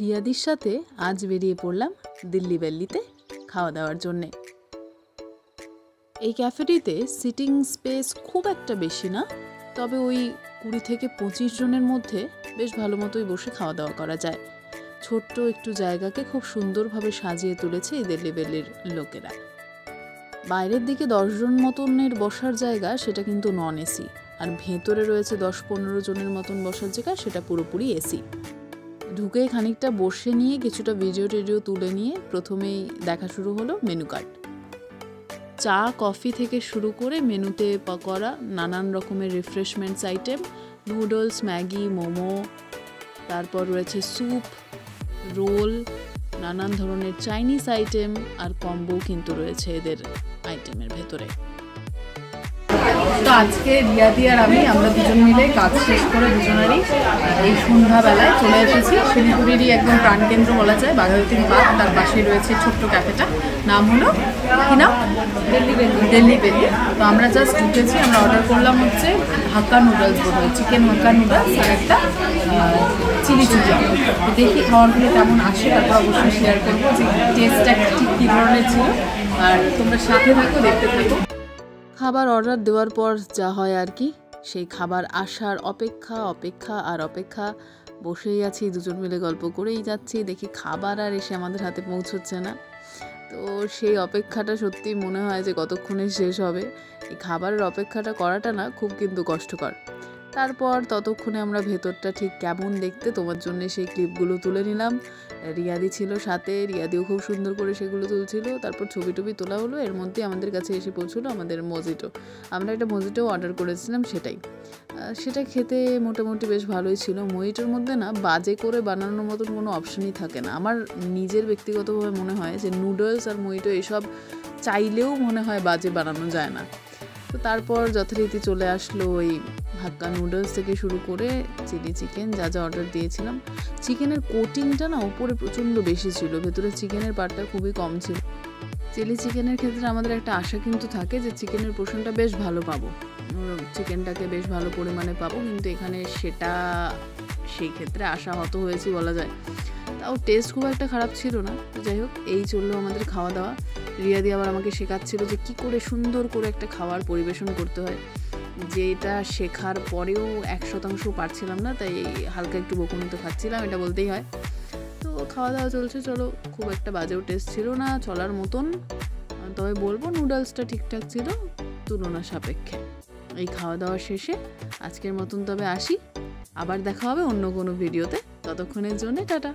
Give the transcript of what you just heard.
রিয়াদির সাথে আজ বেরিয়ে পড়লাম দিল্লি বেল্লিতে খাওয়া দাওয়ার জন্যে। এই ক্যাফেটিতে সিটিং স্পেস খুব একটা বেশি না, তবে ওই 20 থেকে 25 জনের মধ্যে বেশ ভালো মতোই বসে খাওয়া দাওয়া করা যায়। ছোট্ট একটু জায়গাকে খুব সুন্দরভাবে সাজিয়ে তুলেছে এই দিল্লি বেল্লির লোকেরা। বাইরের দিকে 10 জন মতনের বসার জায়গা, সেটা কিন্তু নন এসি, আর ভেতরে রয়েছে 10-15 জনের মতন বসার জায়গা, সেটা পুরোপুরি এসি। ঢুকে খানিকটা বসে নিয়ে কিছুটা ভিডিও তুলে নিয়ে প্রথমেই দেখা শুরু হলো মেনু কার্ড। চা কফি থেকে শুরু করে মেনুতে পকোড়া, নানান রকমের রিফ্রেশমেন্টস আইটেম, নুডলস, ম্যাগি, মোমো, তারপর রয়েছে স্যুপ, রোল, নানান ধরনের চাইনিজ আইটেম, আর কম্বো কিন্তু রয়েছে এদের আইটেমের ভেতরে। তো আজকে রিয়াদি আর আমরা দুজন মিলে কাজ শেষ করে দুজনেরই এই সন্ধ্যাবেলায় চলে এসেছি শিলিগুড়িরই একদম প্রাণকেন্দ্র বলা যায়, বাঘাযতীন পার্ক। তার পাশে রয়েছে ছোট্ট ক্যাফেটা, নাম হলো কি নাম? দিল্লি বেল্লি। তো আমরা জাস্ট ঢুকেছি, আমরা অর্ডার করলাম হচ্ছে হাক্কা নুডলস, বোধ হয় চিকেন হাক্কা নুডলস আর একটা চিলি চিকেন। তো দেখি খাওয়ারগুলো কেমন আসে, তারপর অবশ্যই শেয়ার করবো যে টেস্টটা ঠিক কী ধরনের ছিল। আর তোমরা সাথে থাকো, দেখতে থাকো। খাবার অর্ডার দেওয়ার পর যা হয় আর কি, সেই খাবার আসার অপেক্ষা বসেই আছি, দুজন মিলে গল্প করেই যাচ্ছি। দেখি খাবার আর এসে আমাদের হাতে পৌঁছচ্ছে না। তো সেই অপেক্ষাটা সত্যি মনে হয় যে কতক্ষণে শেষ হবে। এই খাবারের অপেক্ষাটা করাটা না খুব কিন্তু কষ্টকর। তারপর ততক্ষণে আমরা ভেতরটা ঠিক কেমন দেখতে তোমার জন্য সেই ক্লিপগুলো তুলে নিলাম। রিয়াদি ছিল সাথে, রিয়াদিও খুব সুন্দর করে সেগুলো তুলছিল। তারপর ছবি তোলা হলো। এর মধ্যে আমাদের কাছে এসে পৌঁছলো আমাদের মজিটো। আমরা একটা মজিটো অর্ডার করেছিলাম, সেটা খেতে মোটামুটি বেশ ভালোই ছিল। মজিটোর মধ্যে না বাজে করে বানানোর মতন কোনো অপশানই থাকে না। আমার নিজের ব্যক্তিগতভাবে মনে হয় যে নুডলস আর মজিটো এসব চাইলেও মনে হয় বাজে বানানো যায় না। তো তারপর যথারীতি চলে আসলো ওই হাক্কা নুডলস থেকে শুরু করে চিলি চিকেন, যা অর্ডার দিয়েছিলাম। চিকেনের কোটিংটা না উপরে প্রচণ্ড বেশি ছিল, ভেতরে চিকেনের পার্টটা খুবই কম ছিল। চিলি চিকেনের ক্ষেত্রে আমাদের একটা আশা কিন্তু থাকে যে চিকেনের পোর্শনটা বেশ ভালো পাবো, চিকেনটাকে বেশ ভালো পরিমাণে পাবো, কিন্তু এখানে সেটা সেই ক্ষেত্রে আশাহত হয়েছি বলা যায়। তাও টেস্ট খুব একটা খারাপ ছিল না। তো যাই হোক, এই চললো আমাদের খাওয়া দাওয়া। রিয়াদি আবার আমাকে শেখাচ্ছিল যে কী করে সুন্দর করে একটা খাবার পরিবেশন করতে হয়, যেটা শেখার পরেও 100% পারছিলাম না, তাই হালকা একটু বকুনি তো খাচ্ছিলাম, এটা বলতেই হয়। তো খাওয়া দাওয়া চলছে, চলো, খুব একটা বাজেও টেস্ট ছিল না, চলার মতন। তবে বলবো নুডলসটা ঠিকঠাক ছিল তুলনা সাপেক্ষে। এই খাওয়া দাওয়া শেষে আজকের মতন তবে আসি, আবার দেখা হবে অন্য কোনো ভিডিওতে। ততক্ষণের জন্য টাটা।